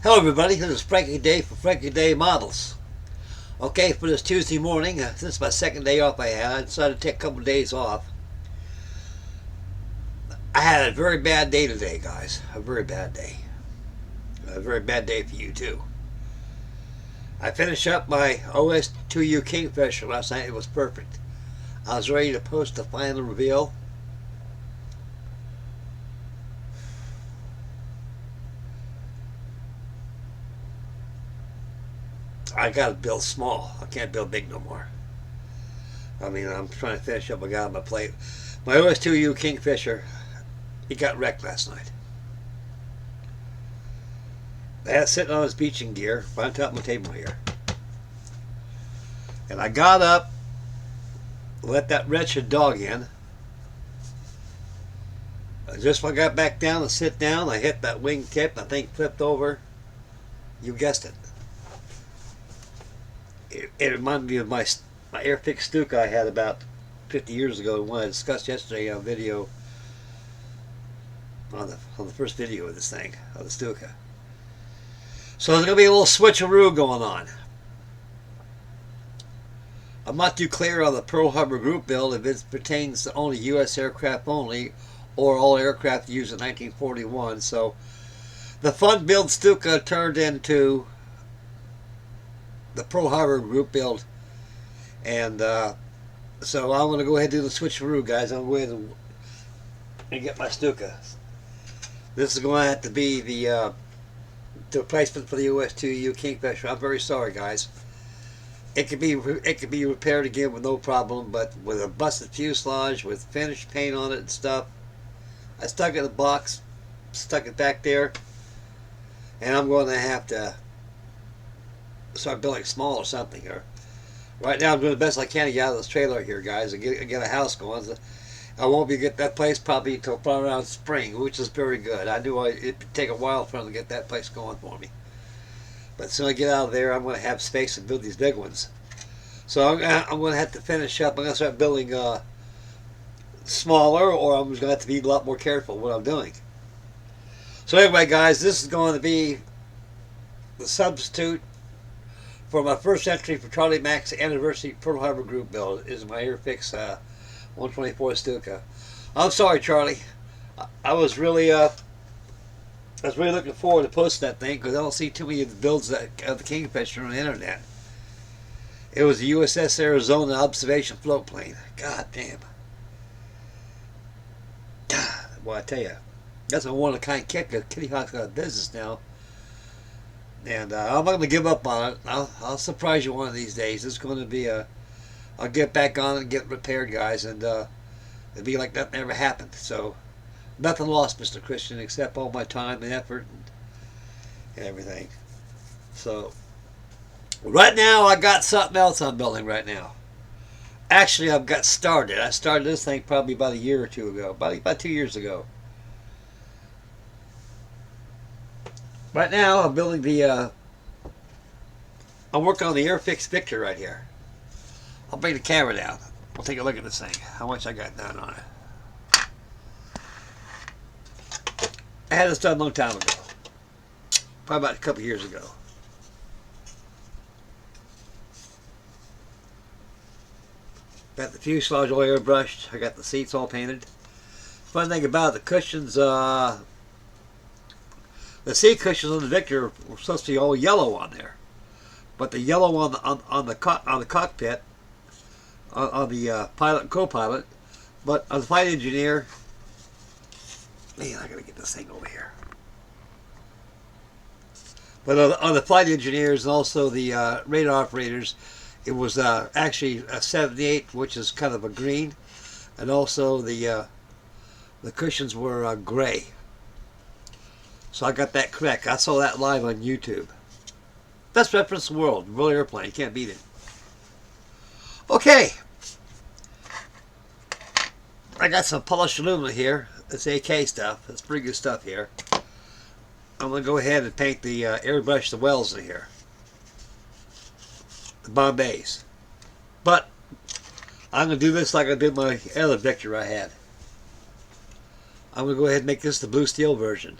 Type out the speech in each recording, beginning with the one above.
Hello everybody, this is Frankie Day for Frankie Day Models. Okay, for this Tuesday morning, this is my second day off I had. I decided to take a couple of days off. I had a very bad day today, guys. A very bad day. A very bad day for you too. I finished up my OS2U Kingfisher last night. It was perfect. I was ready to post the final reveal. I gotta build small. I can't build big no more. I mean, I'm trying to finish up what I got on my plate. My OS2U Kingfisher, he got wrecked last night. I had it sitting on his beaching gear right on top of my table here. And I got up, let that wretched dog in. Just when I got back down to sit down, I hit that wing tip. The thing flipped over. You guessed it. It reminded me of my Airfix Stuka I had about 50 years ago, the one I discussed yesterday on video, on the first video of this thing, of the Stuka. So there's going to be a little switcheroo going on. I'm not too clear on the Pearl Harbor group build if it pertains to only U.S. aircraft only, or all aircraft used in 1941. So the fun build Stuka turned into the Pearl Harbor group build, and so I'm going to go ahead and do the switcheroo, guys. I'm going to go ahead and get my Stuka. This is going to have to be the replacement for the OS2U Kingfisher. I'm very sorry, guys. It could be repaired again with no problem, but with a busted fuselage with finished paint on it and stuff. I stuck it in a box, stuck it back there, and I'm going to have to start building small or something. Or right now I'm doing the best I can to get out of this trailer here, guys, and get a house going. I won't be get that place probably until probably around spring, which is very good. I knew it'd take a while for them to get that place going for me, but as soon as I get out of there, I'm going to have space to build these big ones. So I'm going to have to finish up. I'm going to start building smaller, or I'm just going to have to be a lot more careful what I'm doing. So anyway, guys, this is going to be the substitute for my first entry for Charlie Mac's anniversary Pearl Harbor group build. Is my Airfix 124 Stuka. I'm sorry, Charlie. I was really looking forward to posting that thing because I don't see too many of the builds of the Kingfisher on the internet. It was the USS Arizona observation float plane. God damn. God, well, I tell you, that's a one-of-a-kind kick. Kitty Hawk's out of business now. And I'm not going to give up on it. I'll surprise you one of these days. It's going to be I'll get back on it and get it repaired, guys, and it'll be like nothing ever happened. So nothing lost, Mr. Christian, except all my time and effort and everything. So right now I got something else I'm building right now. Actually, I've got started. I started this thing probably about a year or two ago, about 2 years ago. Right now, I'm building the, I'm working on the Airfix Victor right here. I'll bring the camera down. We'll take a look at this thing, how much I got done on it. I had this done a long time ago. Probably about a couple years ago. Got the fuselage all airbrushed. I got the seats all painted. Fun thing about it, the cushions, the seat cushions on the Victor were supposed to be all yellow on there, but the yellow on the cockpit, on the pilot and co-pilot, but on the flight engineer, man, I gotta get this thing over here. But on the flight engineers and also the radar operators, it was actually a 78, which is kind of a green, and also the cushions were gray. So I got that correct. I saw that live on YouTube. Best reference in the world. Real airplane. You can't beat it. Okay. I got some polished aluminum here. It's AK stuff. It's pretty good stuff here. I'm going to go ahead and paint the airbrush the wells in here. The Bombays. But I'm going to do this like I did my other Victor I had. I'm going to go ahead and make this the blue steel version.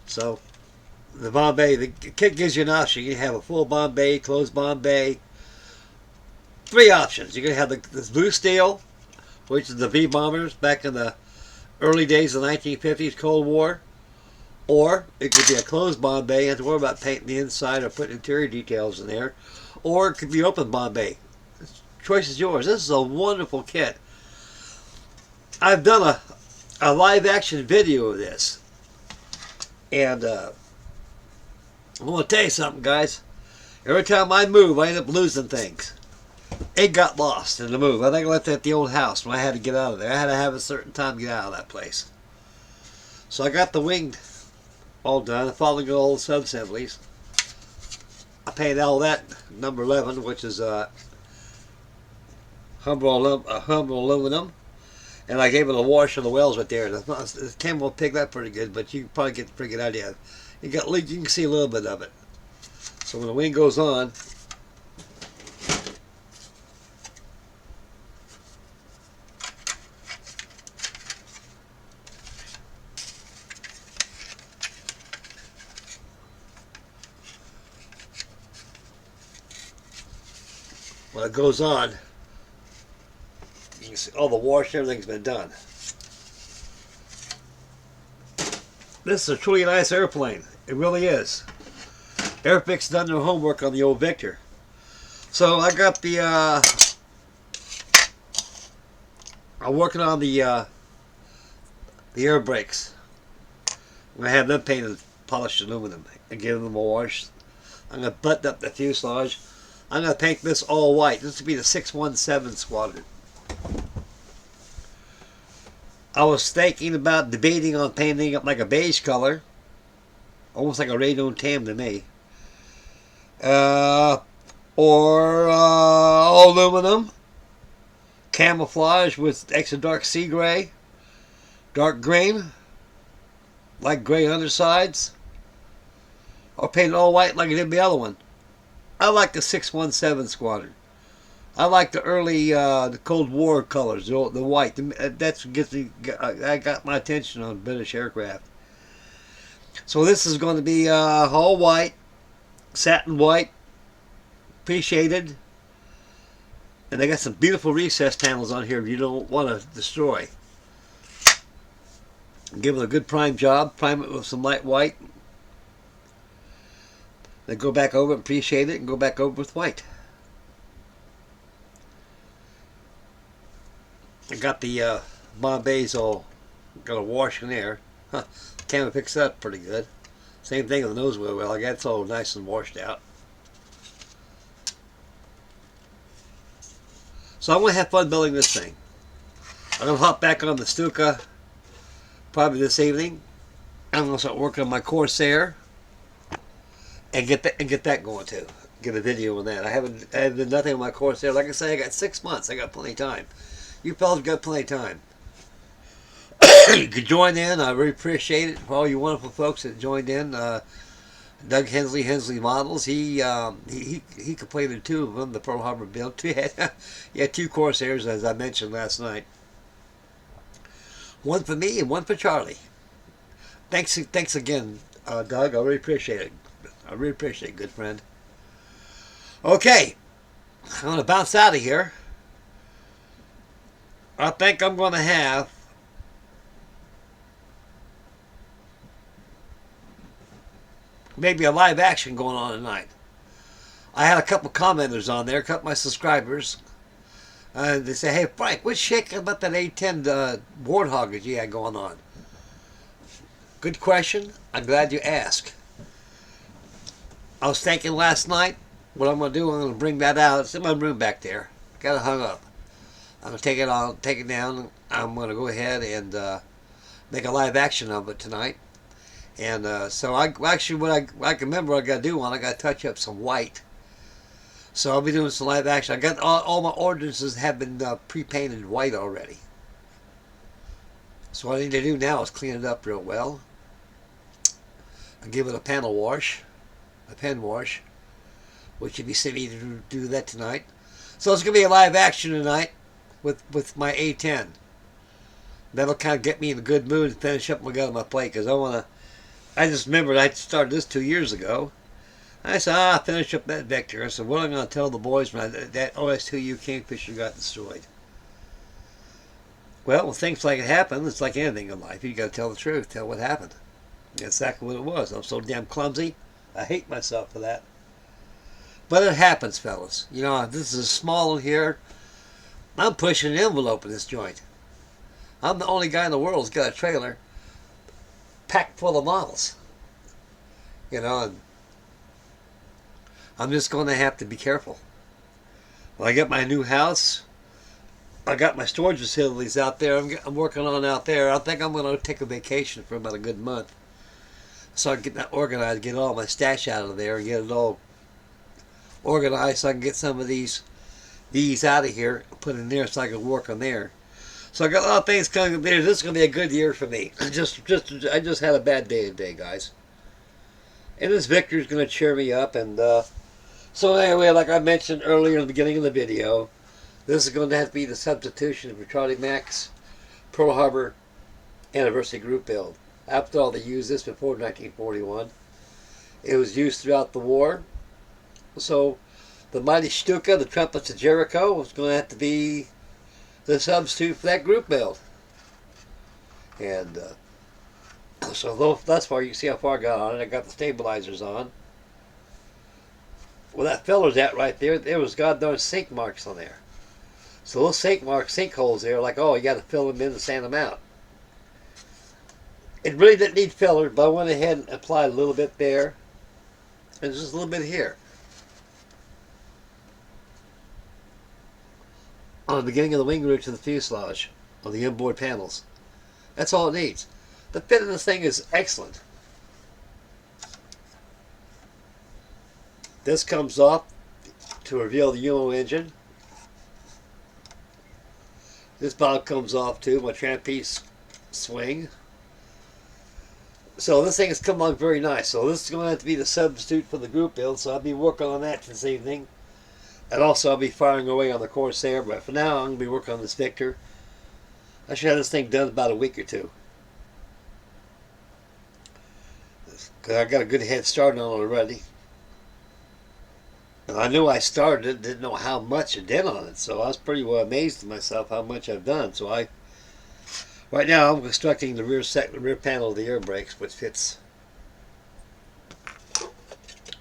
So the Bombay, the kit gives you an option. You can have a full Bombay, closed Bombay. Three options. You can have this blue steel, which is the V bombers back in the early days of the 1950s Cold War. Or it could be a closed Bombay. You don't have to worry about painting the inside or putting interior details in there. Or it could be open Bombay. The choice is yours. This is a wonderful kit. I've done a live action video of this. And I'm going to tell you something, guys. Every time I move, I end up losing things. It got lost in the move. I think I left it at the old house when I had to get out of there. I had to have a certain time to get out of that place. So I got the wing all done, following all the sub-assemblies. I painted all that number 11, which is humble aluminum. And I gave it a wash on the wells right there. The camera will pick that pretty good, but you can probably get a pretty good idea. You can see a little bit of it. So when the wing goes on, you can see all the wash, everything's been done. This is a truly nice airplane. It really is. Airfix done their homework on the old Victor. So I got the I'm working on the air brakes. I'm gonna have them painted polished aluminum and give them a wash. I'm gonna button up the fuselage. I'm gonna paint this all white. This will be the 617 squadron. I was thinking about debating on painting it like a beige color, almost like a radon tan to me, or all aluminum, camouflage with extra dark sea gray, dark green, light gray undersides, or paint it all white like I did the other one. I like the 617 squadron. I like the early the Cold War colors, the white. That's what gets me. I got my attention on British aircraft. So this is going to be all white, satin white, pre-shaded, and they got some beautiful recess panels on here you don't want to destroy. Give it a good prime job. Prime it with some light white. Then go back over and pre-shade it and go back over with white. I got the Bombays all got a wash in there. Huh. Camera picks that up pretty good. Same thing with the nose wheel. Well, I got it's all nice and washed out. So I'm going to have fun building this thing. I'm going to hop back on the Stuka probably this evening. I'm going to start working on my Corsair and get that going too. Get a video on that. I haven't done nothing on my Corsair. Like I say, I got 6 months. I got plenty of time. You fellas got plenty of time. You could join in. I really appreciate it for all you wonderful folks that joined in. Doug Hensley Models. He completed 2 of them. The Pearl Harbor build. He had 2 Corsairs, as I mentioned last night. 1 for me and 1 for Charlie. Thanks again, Doug. I really appreciate it. I really appreciate it, good friend. Okay, I'm going to bounce out of here. I think I'm going to have maybe a live action going on tonight. I had a couple commenters on there, a couple of my subscribers. They say, hey, Frank, what's shaking about that A10 Warthog that you had going on? Good question. I'm glad you asked. I was thinking last night, what I'm going to do, I'm going to bring that out. It's in my room back there. Got it hung up. I'm going to take it down. I'm going to go ahead and make a live action of it tonight. And so I can remember what I got to do. I got to touch up some white. So I'll be doing some live action. I got all my ordinances have been pre-painted white already. So what I need to do now is clean it up real well. I'll give it a panel wash, a pen wash, which you'll be seeing me to do that tonight. So it's going to be a live action tonight with my A10. That'll kind of get me in a good mood and finish up what I got on my plate, because I want to I just remembered I started this 2 years ago. I said, finish up that Victor. I said, what am I going to tell the boys when that OS2U Kingfisher got destroyed? Well, when things like it happen, it's like anything in life. You got to tell the truth, tell what happened. That's exactly what it was. I'm so damn clumsy. I hate myself for that. But it happens, fellas. You know, this is small in here. I'm pushing an envelope in this joint. I'm the only guy in the world who's got a trailer packed full of models. You know, and I'm just going to have to be careful. When I get my new house, I got my storage facilities out there. I'm working on out there. I think I'm going to take a vacation for about a good month. So I can get that organized, get all my stash out of there, and get it all organized so I can get some of these out of here, put in there so I can work on there. So I got a lot of things coming there. This is going to be a good year for me. I just had a bad day today, guys. And this Victor's going to cheer me up. And so anyway, like I mentioned earlier in the beginning of the video, this is going to have to be the substitution for Charlie Mac's Pearl Harbor Anniversary Group build. After all, they used this before 1941. It was used throughout the war. So the mighty Stuka, the Trumpets of Jericho, was going to have to be the substitute for that group build. And so that's far, you can see how far I got on it. I got the stabilizers on. Well, that feller's at right there, there was god darn sink marks on there. So those sinkholes there, like, oh, you got to fill them in and sand them out. It really didn't need filler, but I went ahead and applied a little bit there. And just a little bit here. On the beginning of the wing roots of the fuselage, on the inboard panels. That's all it needs. The fit of this thing is excellent. This comes off to reveal the UMO engine. This bottom comes off too, my trapeze swing. So this thing has come along very nice. So this is going to have to be the substitute for the group build. So I'll be working on that this evening. And also I'll be firing away on the Corsair. But for now I'm going to be working on this Victor. I should have this thing done in about a week or two. Because I got a good head start on it already. And I knew I started it, didn't know how much I did on it. So I was pretty well amazed at myself how much I've done. So right now I'm constructing the rear panel of the air brakes, which fits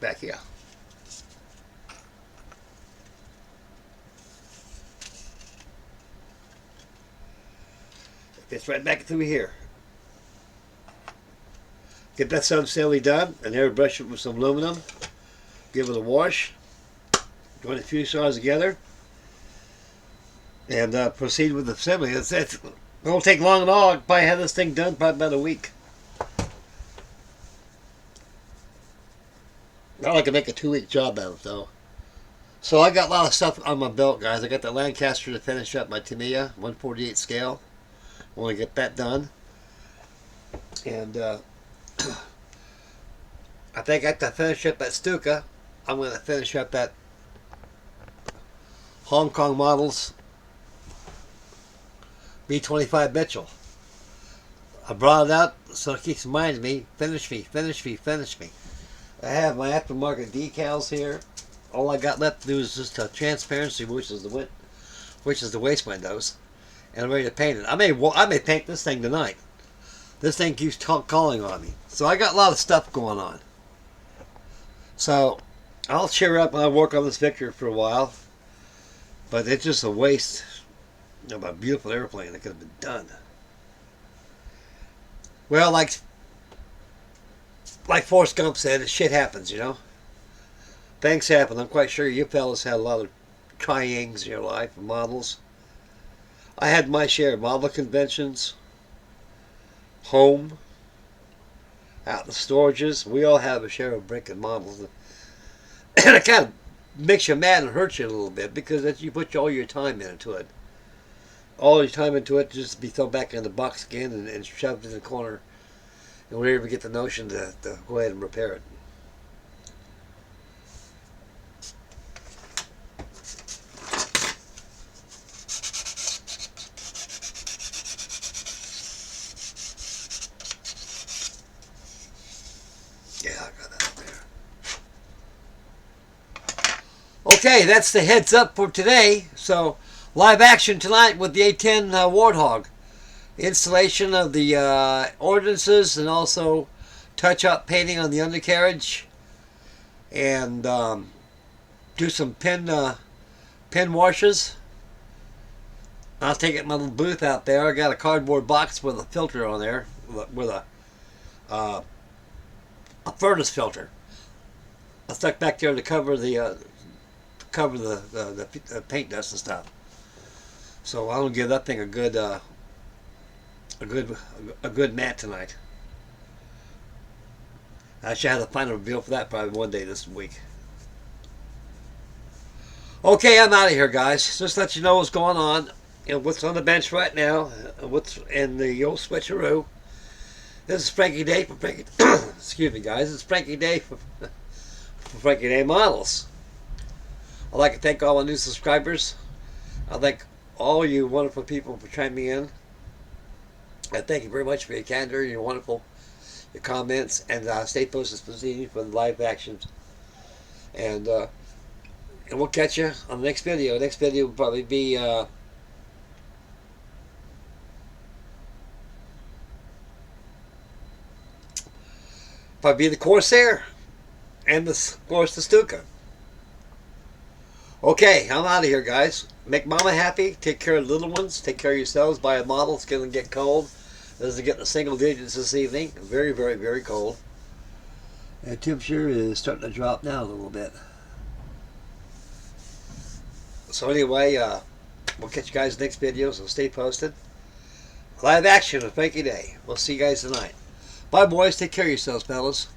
back here. It fits right back through here. Get that sub-assembly done and airbrush it with some aluminum. Give it a wash. Join the fuselage together. And proceed with the assembly. It won't take long at all. I'll probably have this thing done probably about a week. I like to make a 2-week job out of it though. So I got a lot of stuff on my belt, guys. I got the Lancaster to finish up my Tamiya 148 scale. I want to get that done. And I think I have to finish up that Stuka. I'm going to finish up that Hong Kong Models B25 Mitchell. I brought it out so it keeps reminding me, finish me, finish me, finish me. I have my aftermarket decals here. All I got left to do is just a transparency, which is the waist windows, and I'm ready to paint it. I may paint this thing tonight. This thing keeps calling on me. So I got a lot of stuff going on. So I'll cheer up and I'll work on this Victor for a while. But it's just a waste of a beautiful airplane that could have been done. Well, like Forrest Gump said, shit happens, you know. Things happen. I'm quite sure you fellas had a lot of tryings in your life, models. I had my share of model conventions, home, out in the storages. We all have a share of breaking models. And it kind of makes you mad and hurts you a little bit because you put all your time into it. All your time into it just to be thrown back in the box again and shoved in the corner. And we never get the notion to go ahead and repair it. Okay, that's the heads up for today. So, live action tonight with the A10 Warthog. Installation of the ordinances and also touch-up painting on the undercarriage. And do some pin washes. I'll take it in my little booth out there. I got a cardboard box with a filter on there, with a furnace filter. I stuck back there to cover the paint dust and stuff. So I'm gonna give that thing a good mat tonight. I should have the final reveal for that probably one day this week. Okay, I'm out of here, guys. Just to let you know what's going on. You know, what's on the bench right now. What's in the old switcheroo. This is Frankie Day for Frankie. Excuse me, guys. It's Frankie Day for Frankie Day Models. I'd like to thank all my new subscribers. I'd thank all you wonderful people for chiming me in. And thank you very much for your candor, your comments, and stay posted for the live actions. And we'll catch you on the next video. Next video will probably be the Corsair and of course the Stuka. Okay, I'm out of here, guys. Make mama happy. Take care of the little ones. Take care of yourselves. Buy a model. It's going to get cold. This is getting the single digits this evening. Very, very, very cold. And temperature is starting to drop now a little bit. So anyway, we'll catch you guys next video, so stay posted. Live action with Frankie Day. We'll see you guys tonight. Bye, boys. Take care of yourselves, fellas.